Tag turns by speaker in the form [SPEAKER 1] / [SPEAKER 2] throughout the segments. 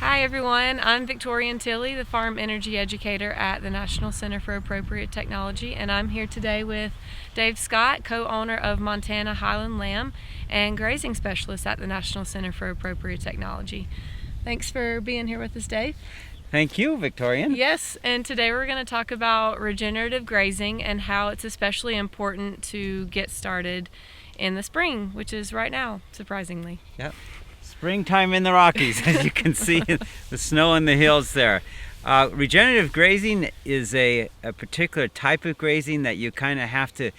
[SPEAKER 1] Hi everyone, I'm Victorian Tilley, the Farm Energy Educator at the National Center for Appropriate Technology, and I'm here today with Dave Scott, co-owner of Montana Highland Lamb and grazing specialist at the National Center for Appropriate Technology. Thanks for being here with us, Dave.
[SPEAKER 2] Thank you, Victorian.
[SPEAKER 1] Yes, and today we're going to talk about regenerative grazing and how it's especially important to get started in the spring, which is right now, surprisingly.
[SPEAKER 2] Yep. Springtime in the Rockies, as you can see the snow in the hills there. Regenerative grazing is a particular type of grazing that you kind of have to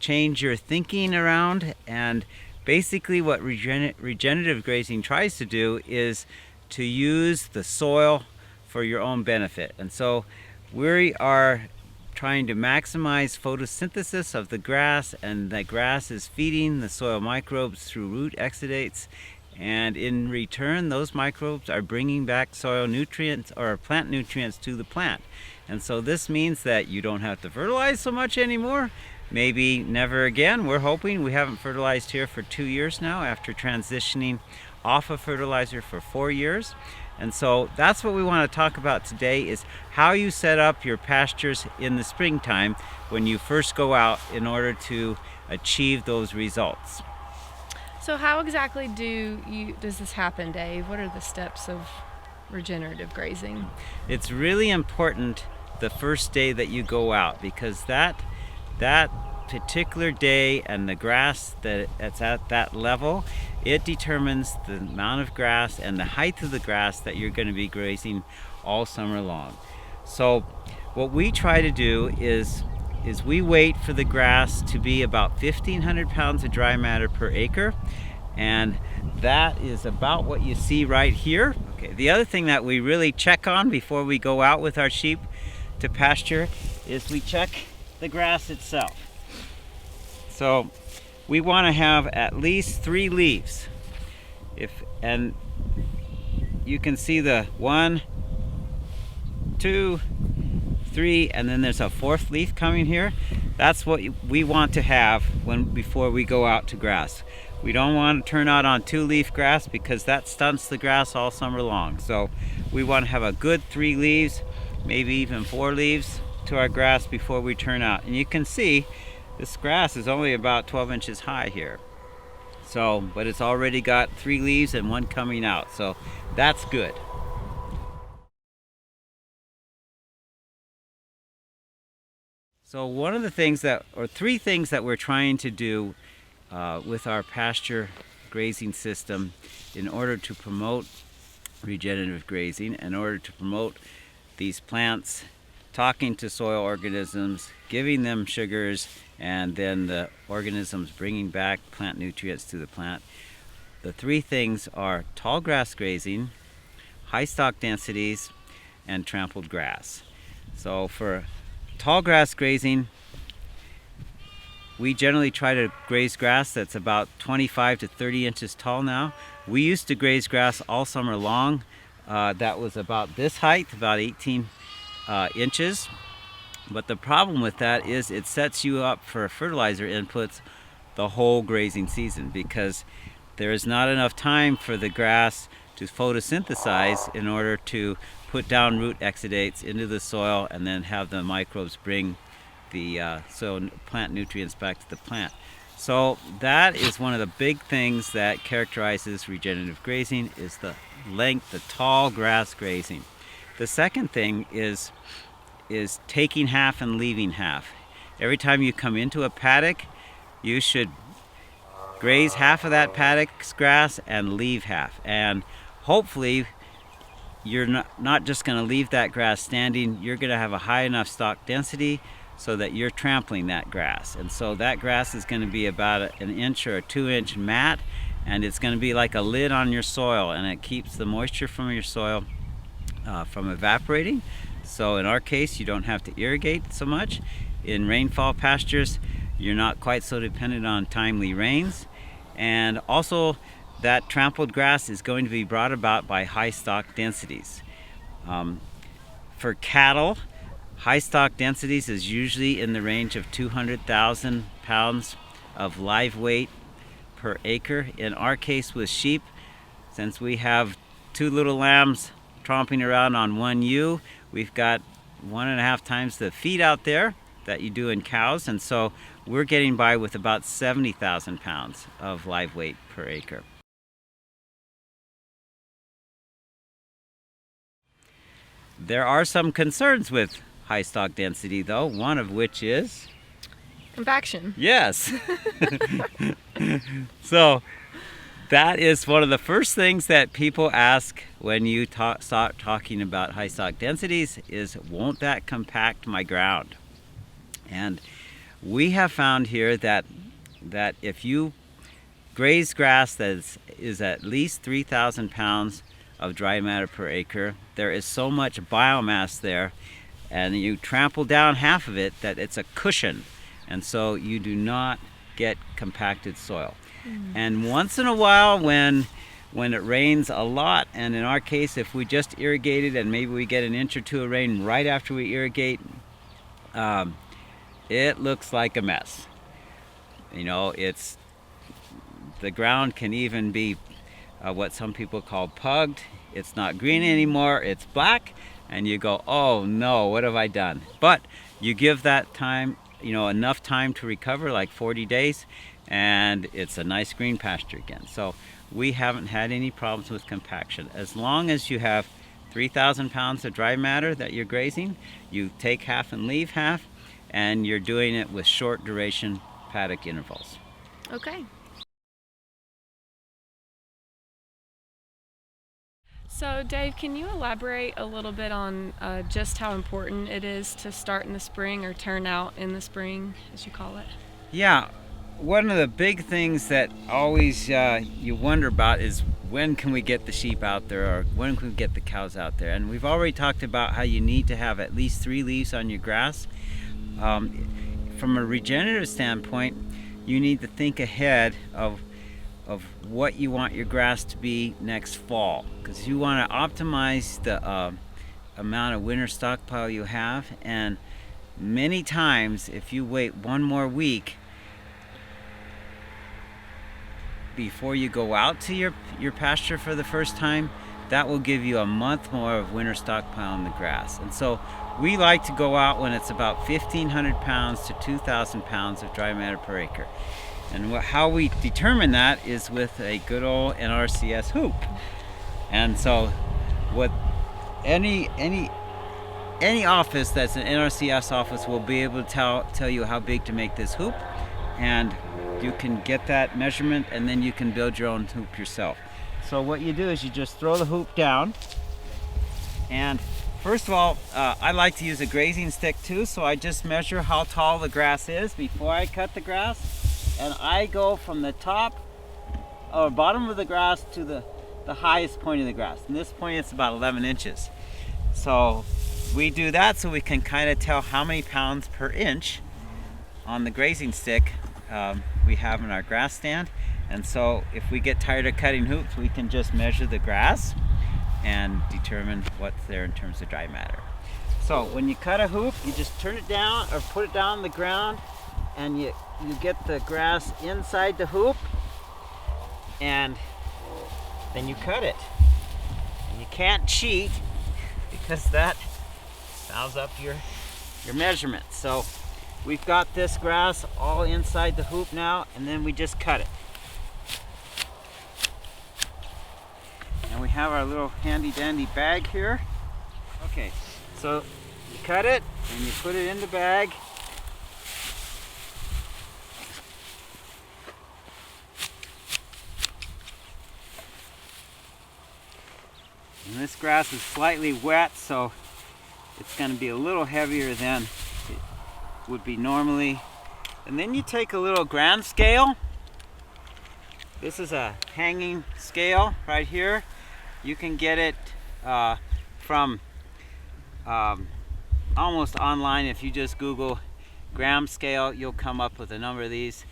[SPEAKER 2] change your thinking around, and basically what regenerative grazing tries to do is to use the soil for your own benefit. And so we are trying to maximize photosynthesis of the grass, and the grass is feeding the soil microbes through root exudates, and in return those microbes are bringing back soil nutrients or plant nutrients to the plant. And so this means that you don't have to fertilize so much anymore, maybe never again. We're hoping. We haven't fertilized here for 2 years now after transitioning off of fertilizer for 4 years. And so that's what we want to talk about today, is how you set up your pastures in the springtime when you first go out in order to achieve those results.
[SPEAKER 1] So how exactly does this happen, Dave? What are the steps of regenerative grazing?
[SPEAKER 2] It's really important the first day that you go out, because that particular day and the grass that's at that level, it determines the amount of grass and the height of the grass that you're going to be grazing all summer long. So what we try to do is we wait for the grass to be about 1,500 pounds of dry matter per acre, and that is about what you see right here. Okay, the other thing that we really check on before we go out with our sheep to pasture is we check the grass itself. So we want to have at least 3 leaves. And you can see the 1, 2, 3, and then there's a 4th leaf coming here. That's what we want to have before we go out to grass. We don't want to turn out on 2-leaf grass, because that stunts the grass all summer long. So we want to have a good 3 leaves, maybe even 4 leaves to our grass before we turn out. And you can see this grass is only about 12 inches high here. So, but it's already got 3 leaves and 1 coming out. So that's good. So one of the things or 3 things that we're trying to do with our pasture grazing system in order to promote regenerative grazing, in order to promote these plants talking to soil organisms, giving them sugars, and then the organisms bringing back plant nutrients to the plant. The 3 things are tall grass grazing, high stock densities, and trampled grass. So for tall grass grazing, we generally try to graze grass that's about 25 to 30 inches tall now. We used to graze grass all summer long. That was about this height, about 18 inches. But the problem with that is it sets you up for fertilizer inputs the whole grazing season, because there is not enough time for the grass to photosynthesize in order to put down root exudates into the soil and then have the microbes bring the soil plant nutrients back to the plant. So that is one of the big things that characterizes regenerative grazing, is the length, the tall grass grazing. The second thing is taking half and leaving half. Every time you come into a paddock, you should graze half of that paddock's grass and leave half. And hopefully you're not just going to leave that grass standing, you're going to have a high enough stock density so that you're trampling that grass. And so that grass is going to be about an inch or a 2-inch mat, and it's going to be like a lid on your soil, and it keeps the moisture from your soil from evaporating. So in our case, you don't have to irrigate so much. In rainfall pastures, you're not quite so dependent on timely rains. And also, that trampled grass is going to be brought about by high stock densities. For cattle, high stock densities is usually in the range of 200,000 pounds of live weight per acre. In our case with sheep, since we have 2 little lambs tromping around on one ewe. We've got 1.5 times the feed out there that you do in cows, and so we're getting by with about 70,000 pounds of live weight per acre. There are some concerns with high stock density though, one of which is
[SPEAKER 1] compaction.
[SPEAKER 2] Yes. So that is one of the first things that people ask when you start talking about high stock densities is, won't that compact my ground? And we have found here that if you graze grass that is at least 3,000 pounds of dry matter per acre, there is so much biomass there, and you trample down half of it, that it's a cushion, and so you do not get compacted soil. And once in a while, when it rains a lot, and in our case if we just irrigated and maybe we get an inch or two of rain right after we irrigate, it looks like a mess. You know, the ground can even be what some people call pugged. It's not green anymore, it's black, and you go, oh no, what have I done? But you give that time, you know, enough time to recover, like 40 days, and it's a nice green pasture again. So we haven't had any problems with compaction. As long as you have 3,000 pounds of dry matter that you're grazing, you take half and leave half, and you're doing it with short duration paddock intervals.
[SPEAKER 1] Okay. So Dave, can you elaborate a little bit on just how important it is to start in the spring, or turn out in the spring, as you call it?
[SPEAKER 2] Yeah, one of the big things that always you wonder about is, when can we get the sheep out there, or when can we get the cows out there? And we've already talked about how you need to have at least 3 leaves on your grass. From a regenerative standpoint, you need to think ahead of what you want your grass to be next fall, because you want to optimize the amount of winter stockpile you have. And many times, if you wait one more week before you go out to your pasture for the first time, that will give you a month more of winter stockpile in the grass. And so we like to go out when it's about 1,500 pounds to 2,000 pounds of dry matter per acre. And how we determine that is with a good old NRCS hoop. And so what any office that's an NRCS office will be able to tell you how big to make this hoop, and you can get that measurement, and then you can build your own hoop yourself. So what you do is you just throw the hoop down, and first of all, I like to use a grazing stick too, so I just measure how tall the grass is before I cut the grass. And I go from the top or bottom of the grass to the highest point of the grass. And this point, it's about 11 inches. So we do that so we can kind of tell how many pounds per inch on the grazing stick we have in our grass stand. And so if we get tired of cutting hoops, we can just measure the grass and determine what's there in terms of dry matter. So when you cut a hoop, you just turn it down or put it down on the ground, and you get the grass inside the hoop, and then you cut it. And you can't cheat, because that fouls up your measurement. So we've got this grass all inside the hoop now, and then we just cut it. And we have our little handy dandy bag here. Okay, so you cut it and you put it in the bag. And this grass is slightly wet, so it's going to be a little heavier than it would be normally. And then you take a little gram scale. This is a hanging scale right here. You can get it from almost online. If you just Google gram scale, you'll come up with a number of these.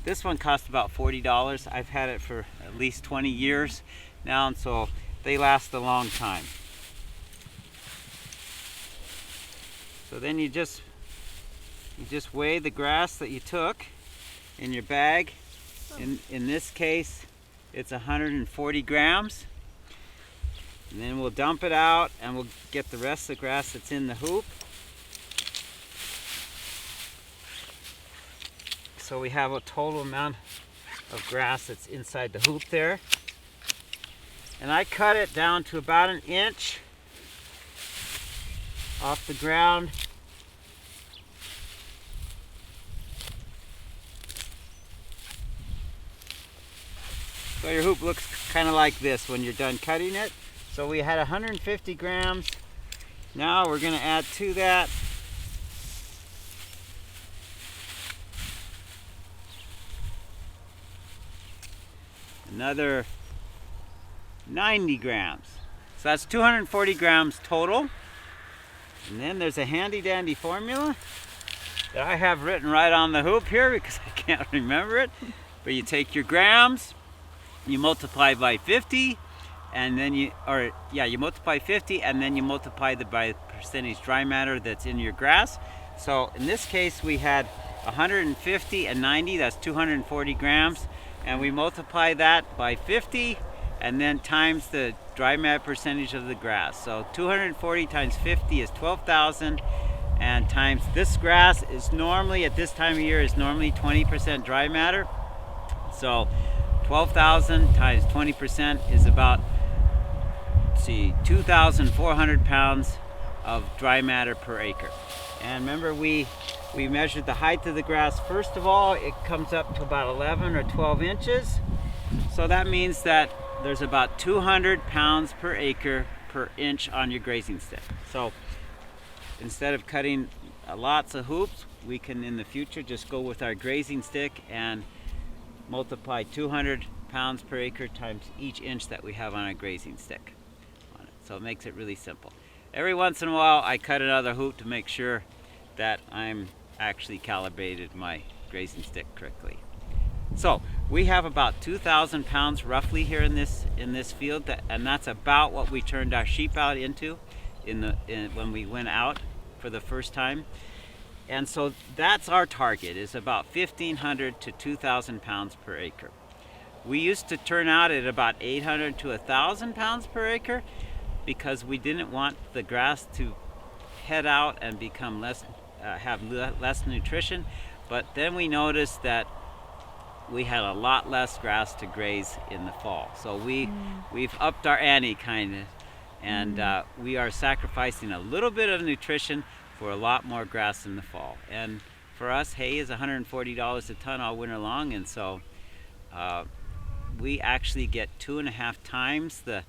[SPEAKER 2] This one costs about $40. I've had it for at least 20 years now, and so they last a long time. So then you just weigh the grass that you took in your bag. In this case, it's 140 grams. And then we'll dump it out and we'll get the rest of the grass that's in the hoop. So we have a total amount of grass that's inside the hoop there. And I cut it down to about 1 inch off the ground. So your hoop looks kind of like this when you're done cutting it. So we had 150 grams. Now we're going to add to that another 90 grams. So that's 240 grams total. And then there's a handy dandy formula that I have written right on the hoop here because I can't remember it. But you take your grams, you multiply by 50, and then you multiply 50 and then you multiply by the percentage dry matter that's in your grass. So in this case we had 150 and 90, that's 240 grams, and we multiply that by 50 and then times the dry matter percentage of the grass. So 240 times 50 is 12,000, and times this grass is normally at this time of year is normally 20% dry matter. So 12,000 times 20% is about, 2,400 pounds of dry matter per acre. And remember, we measured the height of the grass. First of all, it comes up to about 11 or 12 inches. So that means that there's about 200 pounds per acre per inch on your grazing stick. So instead of cutting lots of hoops, we can in the future just go with our grazing stick and multiply 200 pounds per acre times each inch that we have on our grazing stick on it. So it makes it really simple. Every once in a while I cut another hoop to make sure that I'm actually calibrated my grazing stick correctly. So we have about 2,000 pounds roughly here in this field, and that's about what we turned our sheep out into when we went out for the first time. And so that's our target, is about 1,500 to 2,000 pounds per acre. We used to turn out at about 800 to 1,000 pounds per acre because we didn't want the grass to head out and become have less nutrition. But then we noticed that we had a lot less grass to graze in the fall. So we've upped our ante kind of, and we are sacrificing a little bit of nutrition for a lot more grass in the fall. And for us, hay is $140 a ton all winter long, and so we actually get 2.5 times the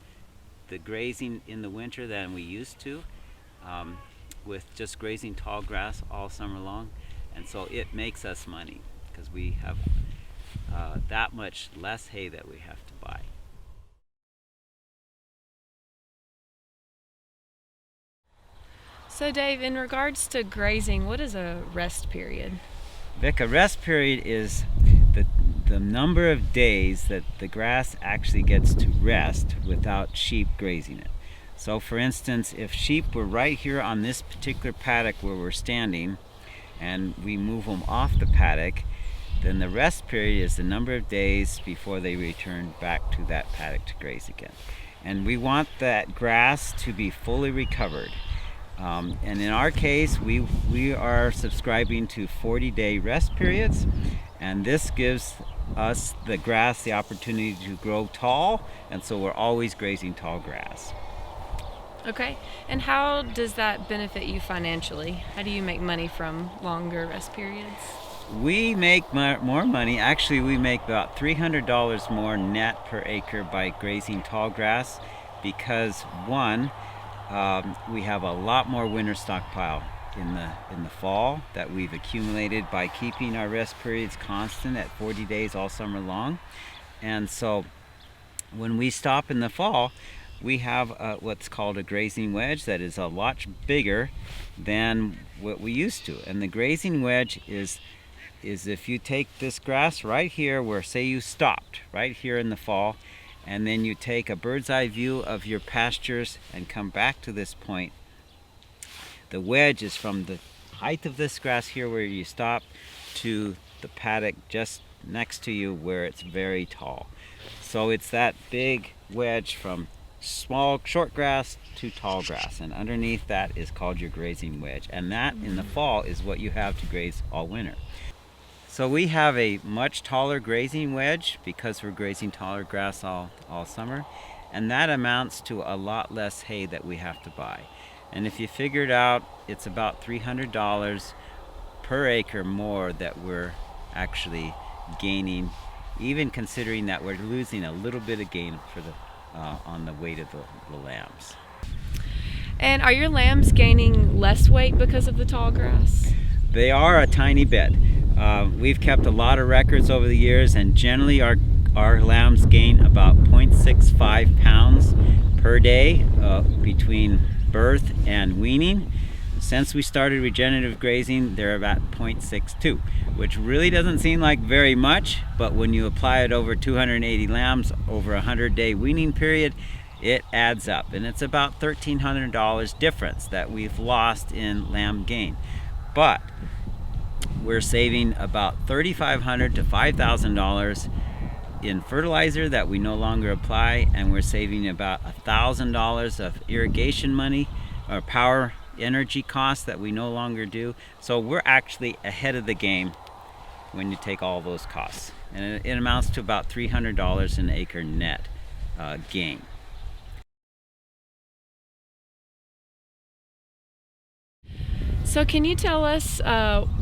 [SPEAKER 2] grazing in the winter than we used to, with just grazing tall grass all summer long. And so it makes us money because we have that much less hay that we have to buy.
[SPEAKER 1] So Dave, in regards to grazing, what is a rest period?
[SPEAKER 2] Vic, a rest period is the number of days that the grass actually gets to rest without sheep grazing it. So for instance, if sheep were right here on this particular paddock where we're standing and we move them off the paddock, then the rest period is the number of days before they return back to that paddock to graze again. And we want that grass to be fully recovered. And in our case, we are subscribing to 40-day rest periods, and this gives us, the grass, the opportunity to grow tall, and so we're always grazing tall grass.
[SPEAKER 1] Okay, and how does that benefit you financially? How do you make money from longer rest periods?
[SPEAKER 2] We make more money. Actually, we make about $300 more net per acre by grazing tall grass because, one, we have a lot more winter stockpile in the fall that we've accumulated by keeping our rest periods constant at 40 days all summer long. And so when we stop in the fall, we have what's called a grazing wedge that is a lot bigger than what we used to. And the grazing wedge is if you take this grass right here where, say, you stopped right here in the fall, and then you take a bird's eye view of your pastures and come back to this point, the wedge is from the height of this grass here where you stop to the paddock just next to you where it's very tall. So it's that big wedge from small short grass to tall grass, and underneath that is called your grazing wedge, and that in the fall is what you have to graze all winter. So we have a much taller grazing wedge because we're grazing taller grass all summer, and that amounts to a lot less hay that we have to buy. And if you figure it out, it's about $300 per acre more that we're actually gaining, even considering that we're losing a little bit of gain for the on the weight of the lambs.
[SPEAKER 1] And are your lambs gaining less weight because of the tall grass?
[SPEAKER 2] They are a tiny bit. We've kept a lot of records over the years, and generally our lambs gain about 0.65 pounds per day between birth and weaning. Since we started regenerative grazing, they're about 0.62, which really doesn't seem like very much, but when you apply it over 280 lambs over a 100-day weaning period, it adds up, and it's about $1,300 difference that we've lost in lamb gain. But we're saving about $3,500 to $5,000 in fertilizer that we no longer apply, and we're saving about $1,000 of irrigation money or power energy costs that we no longer do. So we're actually ahead of the game when you take all those costs, and it amounts to about $300 an acre net gain.
[SPEAKER 1] So can you tell us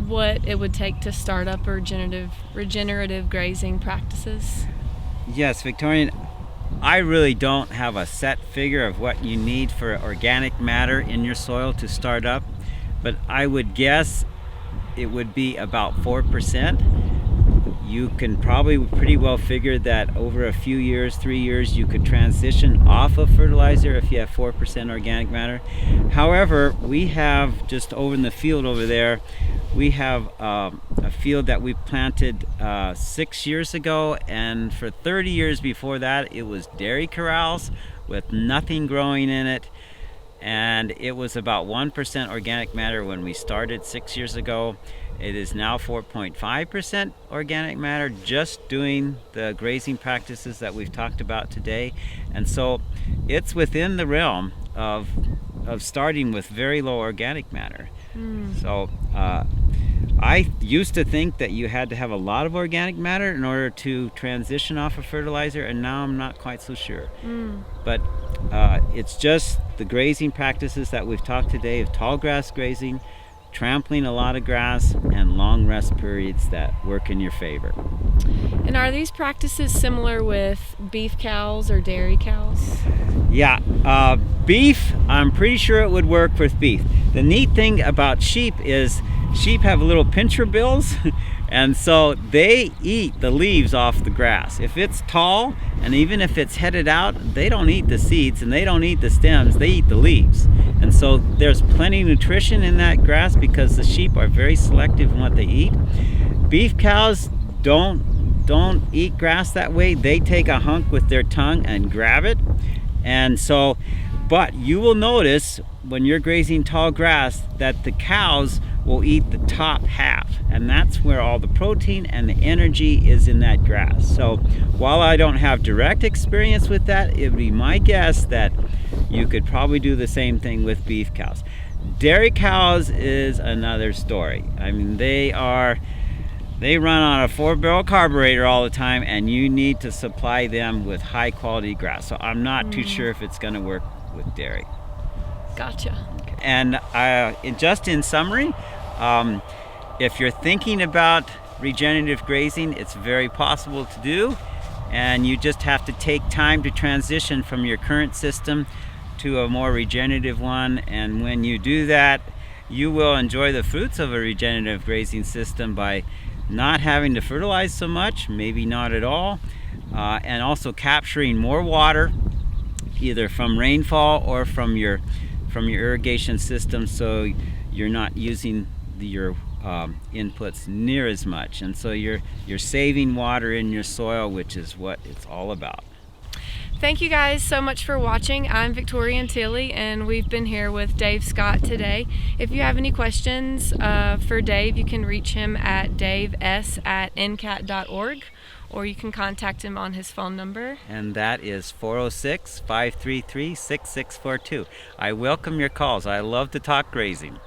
[SPEAKER 1] what it would take to start up regenerative grazing practices?
[SPEAKER 2] Yes, Victorian, I really don't have a set figure of what you need for organic matter in your soil to start up, but I would guess it would be about 4%. You can probably pretty well figure that over a few years, 3 years, you could transition off of fertilizer if you have 4% organic matter. However, we have just over in the field over there, we have a field that we planted 6 years ago, and for 30 years before that it was dairy corrals with nothing growing in it, and it was about 1% organic matter when we started 6 years ago. It is now 4.5% organic matter, just doing the grazing practices that we've talked about today. And so it's within the realm of starting with very low organic matter. So I used to think that you had to have a lot of organic matter in order to transition off of fertilizer, and now I'm not quite so sure. But it's just the grazing practices that we've talked today of tall grass grazing, trampling a lot of grass, and long rest periods that work in your favor.
[SPEAKER 1] And are these practices similar with beef cows or dairy cows?
[SPEAKER 2] Yeah, beef, I'm pretty sure it would work with beef. The neat thing about sheep is sheep have little pincher bills, and so they eat the leaves off the grass. If it's tall, and even if it's headed out, they don't eat the seeds and they don't eat the stems, they eat the leaves. And so there's plenty of nutrition in that grass because the sheep are very selective in what they eat. Beef cows don't eat grass that way. They take a hunk with their tongue and grab it. And so, but you will notice when you're grazing tall grass that the cows will eat the top half, and that's where all the protein and the energy is in that grass. So while I don't have direct experience with that, it would be my guess that you could probably do the same thing with beef cows. Dairy cows is another story. I mean, they run on a 4-barrel carburetor all the time, and you need to supply them with high quality grass. So I'm not too sure if it's going to work with dairy.
[SPEAKER 1] Gotcha.
[SPEAKER 2] And just in summary, if you're thinking about regenerative grazing, it's very possible to do, and you just have to take time to transition from your current system to a more regenerative one. And when you do that, you will enjoy the fruits of a regenerative grazing system by not having to fertilize so much, maybe not at all, and also capturing more water either from rainfall or from your irrigation system, so you're not using your inputs near as much, and so you're saving water in your soil, which is what it's all about.
[SPEAKER 1] Thank you guys so much for watching. I'm Victoria Tilley, and we've been here with Dave Scott today. If you have any questions for Dave, you can reach him at daves@ncat.org, or you can contact him on his phone number.
[SPEAKER 2] And that is 406-533-6642. I welcome your calls. I love to talk grazing.